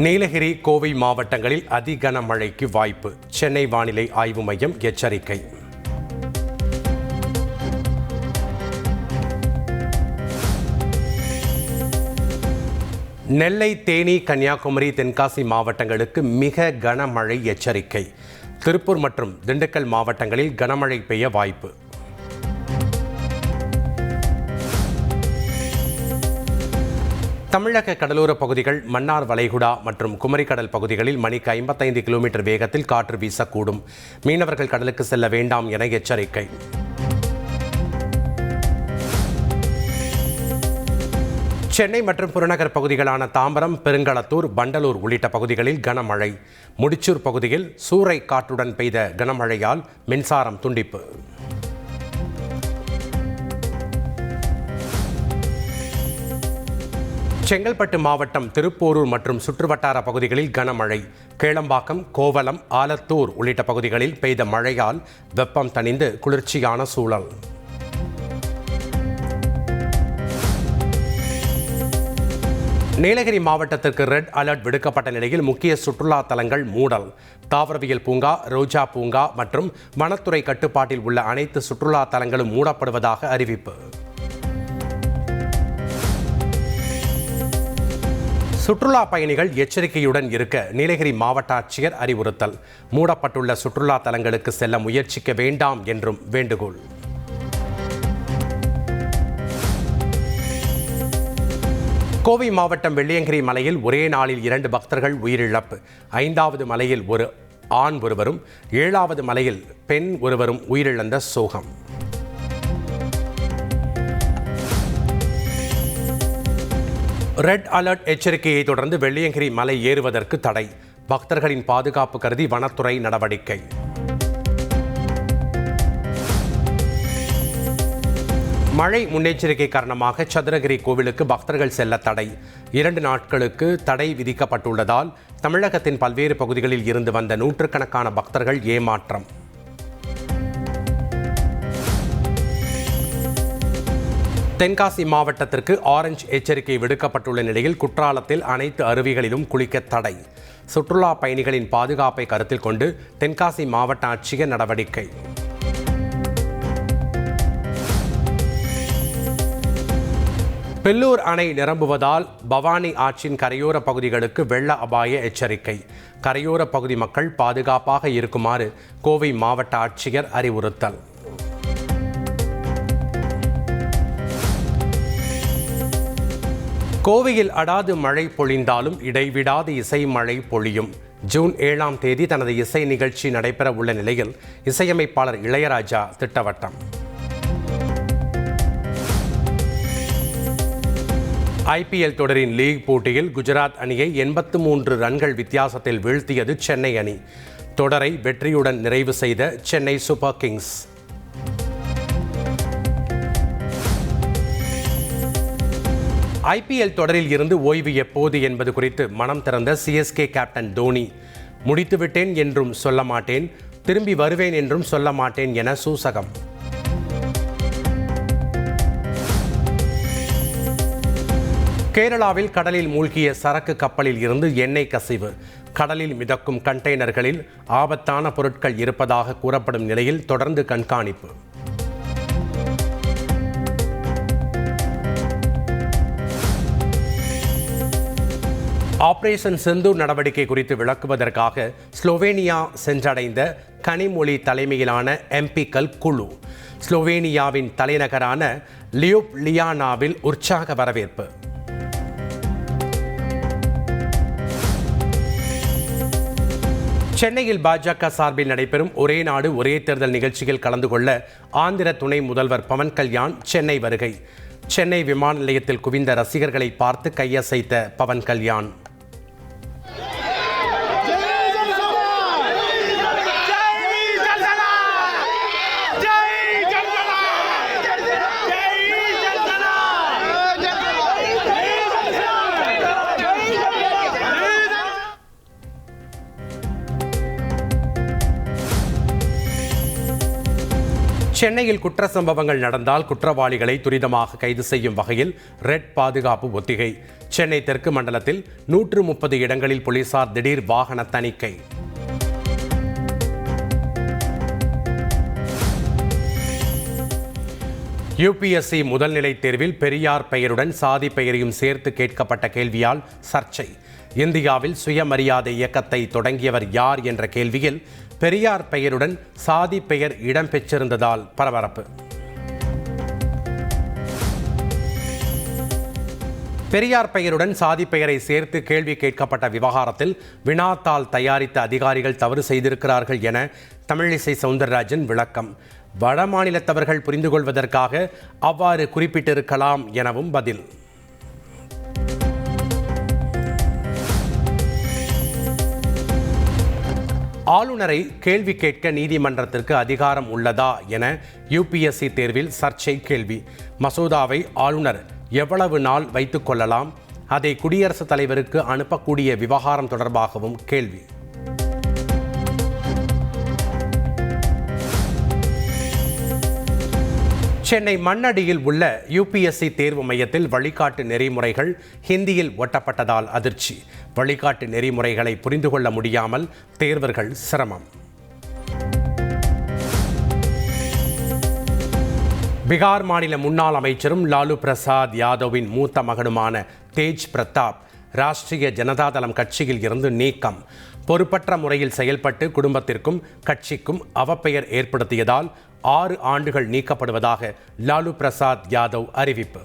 நீலகிரி, கோவை மாவட்டங்களில் அதி கனமழைக்கு வாய்ப்பு. சென்னை வானிலை ஆய்வு மையம் எச்சரிக்கை. நெல்லை, தேனி, கன்னியாகுமரி, தென்காசி மாவட்டங்களுக்கு மிக கனமழை எச்சரிக்கை. திருப்பூர் மற்றும் திண்டுக்கல் மாவட்டங்களில் கனமழை பெய்ய வாய்ப்பு. தமிழக கடலோர பகுதிகள், மன்னார் வளைகுடா மற்றும் குமரிக்கடல் பகுதிகளில் மணிக்கு 55 கிலோமீட்டர் வேகத்தில் காற்று வீசக்கூடும். மீனவர்கள் கடலுக்கு செல்ல வேண்டாம் என எச்சரிக்கை. சென்னை மற்றும் புறநகர் பகுதிகளான தாம்பரம், பெருங்களத்தூர், வண்டலூர் உள்ளிட்ட பகுதிகளில் கனமழை. முடிச்சூர் பகுதியில் சூறை காற்றுடன் பெய்த கனமழையால் மின்சாரம் துண்டிப்பு. செங்கல்பட்டு மாவட்டம் திருப்போரூர் மற்றும் சுற்றுவட்டார பகுதிகளில் கனமழை. கேளம்பாக்கம், கோவளம், ஆலத்தூர் உள்ளிட்ட பகுதிகளில் பெய்த மழையால் வெப்பம் தணிந்து குளிர்ச்சியான சூழல். நீலகிரி மாவட்டத்திற்கு ரெட் அலர்ட் விடுக்கப்பட்ட நிலையில் முக்கிய சுற்றுலா தலங்கள் மூடல். தாவரவியல் பூங்கா, ரோஜா பூங்கா மற்றும் வனத்துறை கட்டுப்பாட்டில் உள்ள அனைத்து சுற்றுலா தலங்களும் மூடப்படுவதாக அறிவிப்பு. சுற்றுலா பயணிகள் எச்சரிக்கையுடன் இருக்க நீலகிரி மாவட்ட ஆட்சியர் அறிவுறுத்தல். மூடப்பட்டுள்ள சுற்றுலா தலங்களுக்கு செல்ல முயற்சிக்க வேண்டாம் என்றும் வேண்டுகோள். கோவை மாவட்டம் வெள்ளியங்கிரி மலையில் ஒரே நாளில் 2 பக்தர்கள் உயிரிழப்பு. 5வது மலையில் ஒரு ஆண் ஒருவரும் 7வது மலையில் பெண் ஒருவரும் உயிரிழந்த சோகம். ரெட் அலர்ட் எச்சரிக்கையை தொடர்ந்து வெள்ளியங்கிரி மலை ஏறுவதற்கு தடை. பக்தர்களின் பாதுகாப்பு கருதி வனத்துறை நடவடிக்கை. மழை முன்னெச்சரிக்கை காரணமாக சதுரகிரி கோவிலுக்கு பக்தர்கள் செல்ல தடை. 2 நாட்களுக்கு தடை விதிக்கப்பட்டுள்ளதால் தமிழகத்தின் பல்வேறு பகுதிகளில் இருந்து வந்த நூற்றுக்கணக்கான பக்தர்கள் ஏமாற்றம். தென்காசி மாவட்டத்திற்கு ஆரஞ்சு எச்சரிக்கை விடுக்கப்பட்டுள்ள நிலையில் குற்றாலத்தில் அனைத்து அருவிகளிலும் குளிக்க தடை. சுற்றுலா பயணிகளின் பாதுகாப்பை கருத்தில் கொண்டு தென்காசி மாவட்ட ஆட்சியர் நடவடிக்கை. பெல்லூர் அணை நிரம்புவதால் பவானி ஆற்றின் கரையோர பகுதிகளுக்கு வெள்ள அபாய எச்சரிக்கை. கரையோர பகுதி மக்கள் பாதுகாப்பாக இருக்குமாறு கோவை மாவட்ட ஆட்சியர் அறிவுறுத்தல். கோவையில் அடாது மழை பொழிந்தாலும் இடைவிடாது இசை மழை பொழியும். ஜூன் 7ஆம் தேதி தனது இசை நிகழ்ச்சி நடைபெற உள்ள நிலையில் இசையமைப்பாளர் இளையராஜா திட்டவட்டம். IPL தொடரின் லீக் போட்டியில் குஜராத் அணியை 83 ரன்கள் வித்தியாசத்தில் வீழ்த்தியது சென்னை அணி. தொடரை வெற்றியுடன் நிறைவு செய்த சென்னை சூப்பர் கிங்ஸ். IPL தொடரில் இருந்து ஓய்வு எப்போது என்பது குறித்து மனம் திறந்த CSK கேப்டன் தோனி, முடித்துவிட்டேன் என்றும் சொல்ல மாட்டேன், திரும்பி வருவேன் என்றும் சொல்ல மாட்டேன் என சூசகம். கேரளாவில் கடலில் மூழ்கிய சரக்கு கப்பலில் இருந்து எண்ணெய் கசிவு. கடலில் மிதக்கும் கண்டெய்னர்களில் ஆபத்தான பொருட்கள் இருப்பதாக கூறப்படும் நிலையில் தொடர்ந்து கண்காணிப்பு. ஆபரேஷன் சிந்தூர் நடவடிக்கை குறித்து விளக்குவதற்காக ஸ்லோவேனியா சென்றடைந்த கனிமொழி தலைமையிலான MPக்கள் குழு. ஸ்லோவேனியாவின் தலைநகரான லியூப்லியானாவில் உற்சாக வரவேற்பு. சென்னையில் பாஜக சார்பில் நடைபெறும் ஒரே நாடு ஒரே தேர்தல் நிகழ்ச்சியில் கலந்து கொள்ள ஆந்திர துணை முதல்வர் பவன் கல்யாண் சென்னை வருகை. சென்னை விமான நிலையத்தில் குவிந்த ரசிகர்களை பார்த்து கையசைத்த பவன் கல்யாண். சென்னையில் குற்ற சம்பவங்கள் நடந்தால் குற்றவாளிகளை துரிதமாக கைது செய்யும் வகையில் ரெட் பாதுகாப்பு ஒத்திகை. சென்னை தெற்கு மண்டலத்தில் 130 இடங்களில் போலீசார் திடீர் வாகன தணிக்கை. யுபிஎஸ்சி முதல்நிலை தேர்வில் பெரியார் பெயருடன் சாதி பெயரையும் சேர்த்து கேட்கப்பட்ட கேள்வியால் சர்ச்சை. இந்தியாவில் சுயமரியாதை இயக்கத்தை தொடங்கியவர் யார் என்ற கேள்வியில் பெரியார் பெயருடன் சாதி பெயர் இடம்பெற்றிருந்ததால் பரபரப்பு. பெரியார் பெயருடன் சாதி பெயரை சேர்த்து கேள்வி கேட்கப்பட்ட விவகாரத்தில் வினாத்தாள் தயாரித்த அதிகாரிகள் தவறு செய்திருக்கிறார்கள் என தமிழிசை சவுந்தரராஜன் விளக்கம். வடமாநிலத்தவர்கள் புரிந்து கொள்வதற்காக அவ்வாறு குறிப்பிட்டிருக்கலாம் எனவும் பதில். ஆளுநரை கேள்வி கேட்க நீதிமன்றத்திற்கு அதிகாரம் உள்ளதா என யுபிஎஸ்சி தேர்வில் சர்ச்சை கேள்வி. மசோதாவை ஆளுநர் எவ்வளவு நாள் வைத்துக் கொள்ளலாம், அதை குடியரசுத் தலைவருக்கு அனுப்பக்கூடிய விவகாரம் தொடர்பாகவும் கேள்வி. சென்னை மண்ணடியில் உள்ள யுபிஎஸ்சி தேர்வு மையத்தில் வழிகாட்டு நெறிமுறைகள் ஹிந்தியில் ஒட்டப்பட்டதால் அதிர்ச்சி. வழிகாட்டு நெறிமுறைகளை புரிந்து கொள்ள முடியாமல் தேர்வர்கள் சிரமம். பீகார் மாநில முன்னாள் அமைச்சரும் லாலு பிரசாத் யாதவின் மூத்த மகனுமான தேஜ் பிரதாப் ராஷ்டிரிய ஜனதாதளம் கட்சியில் இருந்து நீக்கம். பொறுப்பற்ற முறையில் செயல்பட்டு குடும்பத்திற்கும் கட்சிக்கும் அவப்பெயர் ஏற்படுத்தியதால் 6 ஆண்டுகள் நீக்கப்படுவதாக லாலு பிரசாத் யாதவ் அறிவிப்பு.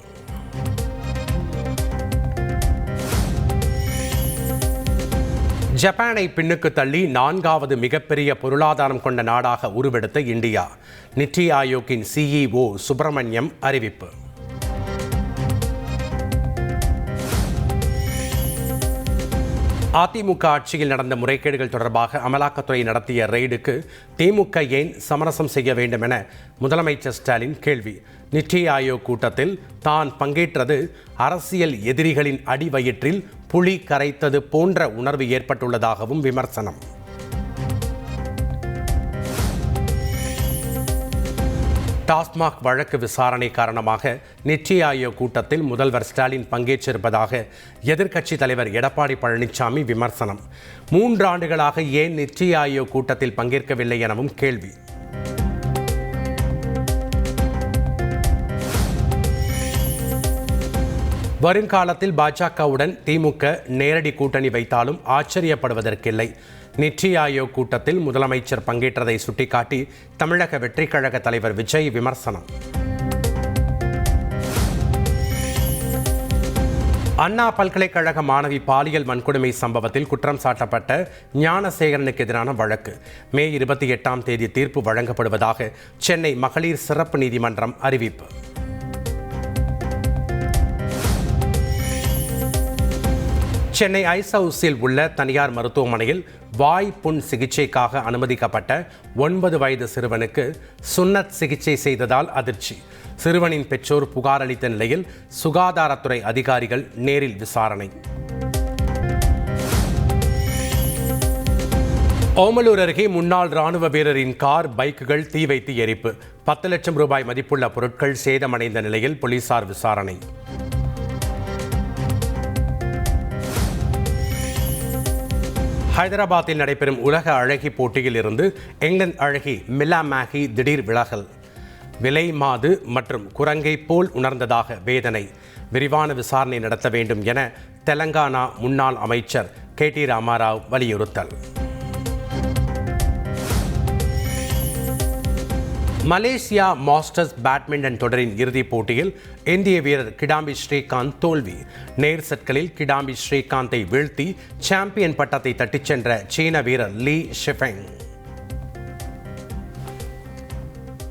ஜப்பானை பின்னுக்கு தள்ளி 4வது மிகப்பெரிய பொருளாதாரம் கொண்ட நாடாக உருவெடுத்த இந்தியா. நித்தி ஆயோக்கின் CEO சுப்பிரமணியம் அறிவிப்பு. அதிமுக ஆட்சியில் நடந்த முறைகேடுகள் தொடர்பாக அமலாக்கத்துறை நடத்திய ரெய்டுக்கு திமுக ஏன் சமரசம் செய்ய வேண்டும் என முதலமைச்சர் ஸ்டாலின் கேள்வி. நித்தி ஆயோக் கூட்டத்தில் தான் பங்கேற்றது அரசியல் எதிரிகளின் அடிவயிற்றில் புலி கரைத்தது போன்ற உணர்வு ஏற்பட்டுள்ளதாகவும் விமர்சனம். டாஸ்மாக் வழக்கு விசாரணை காரணமாக நித்தி ஆயோக் கூட்டத்தில் முதல்வர் ஸ்டாலின் பங்கேற்றிருப்பதாக எதிர்க்கட்சித் தலைவர் எடப்பாடி பழனிசாமி விமர்சனம். 3 ஆண்டுகளாக ஏன் நித்தி ஆயோக் கூட்டத்தில் பங்கேற்கவில்லை எனவும் கேள்வி. வருங்காலத்தில் பாஜகவுடன் திமுக நேரடி கூட்டணி வைத்தாலும் ஆச்சரியப்படுவதற்கில்லை. நித்தி ஆயோக் கூட்டத்தில் முதலமைச்சர் பங்கேற்றதை சுட்டிக்காட்டி தமிழக வெற்றிக் கழக தலைவர் விஜய் விமர்சனம். அண்ணா பல்கலைக்கழக மாணவி பாலியல் வன்கொடுமை சம்பவத்தில் குற்றம் சாட்டப்பட்ட ஞானசேகரனுக்கு எதிரான வழக்கு மே 28ஆம் தேதி தீர்ப்பு வழங்கப்படுவதாக சென்னை மகளிர் சிறப்பு நீதிமன்றம் அறிவிப்பு. சென்னை ஐஸ் ஹவுஸில் உள்ள தனியார் மருத்துவமனையில் வாய் புண் சிகிச்சைக்காக அனுமதிக்கப்பட்ட 9 வயது சிறுவனுக்கு சுன்னத் சிகிச்சை செய்ததால் அதிர்ச்சி. சிறுவனின் பெற்றோர் புகார் அளித்த நிலையில் சுகாதாரத்துறை அதிகாரிகள் நேரில் விசாரணை. ஓமலூர் அருகே முன்னாள் ராணுவ வீரரின் கார், பைக்குகள் தீ வைத்து எரிப்பு. 10 லட்சம் ரூபாய் மதிப்புள்ள பொருட்கள் சேதமடைந்த நிலையில் போலீசார் விசாரணை. ஹைதராபாத்தில் நடைபெறும் உலக அழகி போட்டியில் இருந்து இங்கிலாந்து அழகி மில்லா மேகி திடீர் விலகல். விலை மாது மற்றும் குரங்கை போல் உணர்ந்ததாக வேதனை. விரிவான விசாரணை நடத்த வேண்டும் என தெலங்கானா முன்னாள் அமைச்சர் KT ராமாராவ் வலியுறுத்தல். மலேசியா மாஸ்டர்ஸ் பேட்மிண்டன் தொடரின் இறுதிப் போட்டியில் இந்திய வீரர் கிடாம்பி ஸ்ரீகாந்த் தோல்வி. நேர் செட்களில் கிடாம்பி ஸ்ரீகாந்தை வீழ்த்தி சாம்பியன் பட்டத்தை தட்டிச் சென்ற சீன வீரர் லீ ஷிஃபெங்.